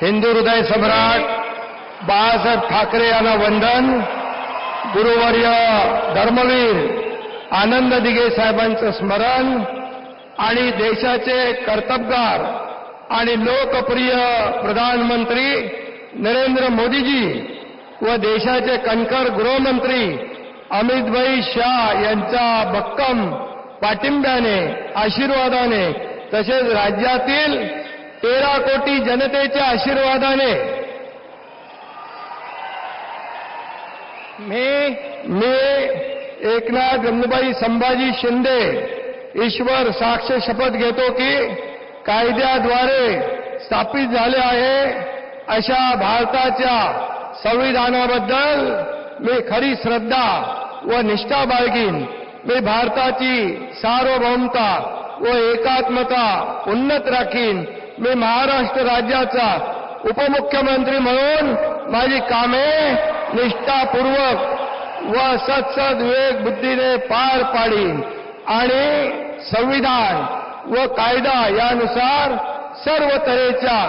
हिंदू हृदय सम्राट बाळासाहेब ठाकरे यांना वंदन. गुरुवर्य धर्मवीर आनंद दिघे साहेबांचं स्मरण आणि देशाचे कर्तबगार आणि लोकप्रिय प्रधानमंत्री नरेंद्र मोदीजी व देशाचे कणखर गृहमंत्री अमितभाई शाह यांच्या भक्कम पाठिंब्याने आशीर्वादाने तसेच राज्यातील 13 कोटी जनतेच्या आशीर्वादाने मी एकनाथ गंगूबाई संभाजी शिंदे ईश्वर साक्ष शपथ घेतो की कायद्याद्वारे स्थापित झाले आहे अशा भारताच्या संविधानाबद्दल मी खरी श्रद्धा व निष्ठा बाळगीन. मी भारताची सार्वभौमता व एकात्मता उन्नत राखीन. मी महाराष्ट्र राज्याचा उपमुख्यमंत्री म्हणून माझी कामे निष्ठापूर्वक व सत्सद विवेक बुद्धीने पार पाडीन आणि संविधान व कायदा यानुसार सर्व तऱ्हेच्या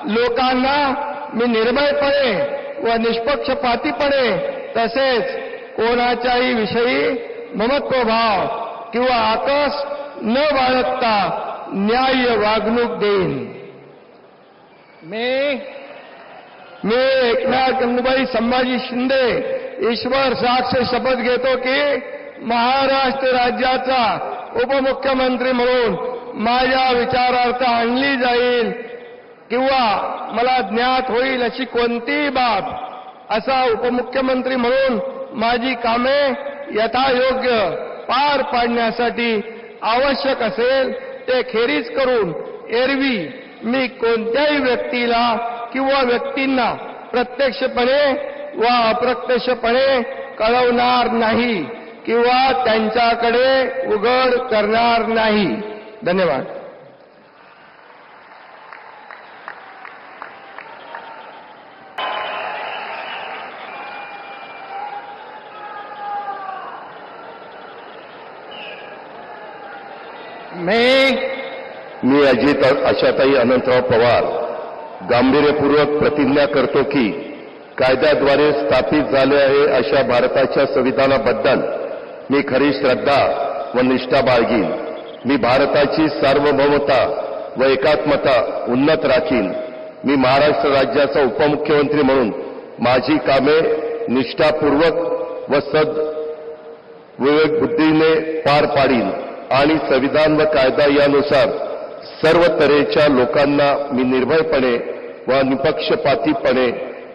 लोकांना मी निर्भयपणे व निष्पक्षपातीपणे तसेच कोणाच्याही विषयी ममत्वभाव किंवा आकस न बाळगता न्याय्य वागणूक देईन. मी एकनाथ गंगूबाई संभाजी शिंदे ईश्वर साक्ष शपथ घेतो की महाराष्ट्र राज्याचा उपमुख्यमंत्री म्हणून माझ्या विचारार्थ आणली जाईल किंवा मला ज्ञात होईल अशी कोणतीही बाब असा उपमुख्यमंत्री म्हणून माझी कामे यथायोग्य पार पाडण्यासाठी आवश्यक असेल ते खेरीज करून एरवी मी कोणत्याही व्यक्तीला किंवा व्यक्तींना प्रत्यक्षपणे व अप्रत्यक्षपणे कळवणार नाही किंवा त्यांच्याकडे उघड करणार नाही. धन्यवाद. मी अजित आशाताई अनंतराव पवार गांभीर्यपूर्वक प्रतिज्ञा करतो की कायद्याद्वारे स्थापित झाले आहे अशा भारताच्या संविधानाबद्दल मी खरी श्रद्धा व निष्ठा बाळगीन. मी भारताची सार्वभौमता व एकात्मता उन्नत राखीन. मी महाराष्ट्र राज्याचा उपमुख्यमंत्री म्हणून माझी कामे निष्ठापूर्वक व सद विवेक बुद्धीने पार पाडीन आणि संविधान व कायदा यानुसार सर्व तऱ्हेच्या लोकांना मी निर्भयपणे व निपक्षपातीपणे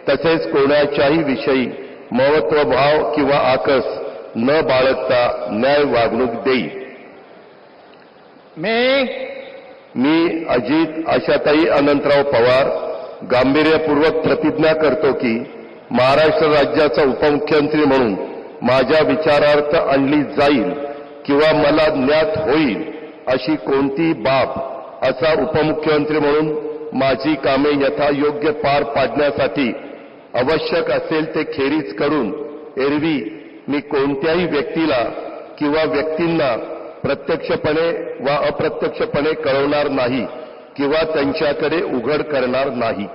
तसेच कोणाच्याही विषयी महत्वभाव किंवा आकस न बाळगता न्याय वागणूक देईन. मी अजित आशाताई अनंतराव पवार गांभीर्यपूर्वक प्रतिज्ञा करतो की महाराष्ट्र राज्याचा उपमुख्यमंत्री म्हणून माझ्या विचारार्थ आणली जाईल किंवा मला ज्ञात होईल अशी कोणतीही बाब असा उपमुख्यमंत्री म्हणून माझी कामे यथायोग्य पार पाडण्यासाठी आवश्यक असेल ते खेरीज करून एरवी मी कोणत्याही व्यक्तीला किंवा व्यक्तींना प्रत्यक्षपणे वा अप्रत्यक्षपणे कळवणार नाही किंवा त्यांच्याकडे उघड करणार नाही.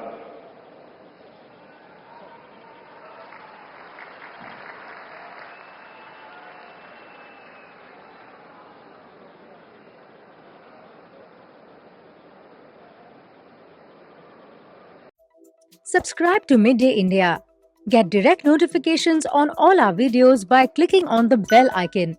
Subscribe to Midday India. Get direct notifications on all our videos by clicking on the bell icon.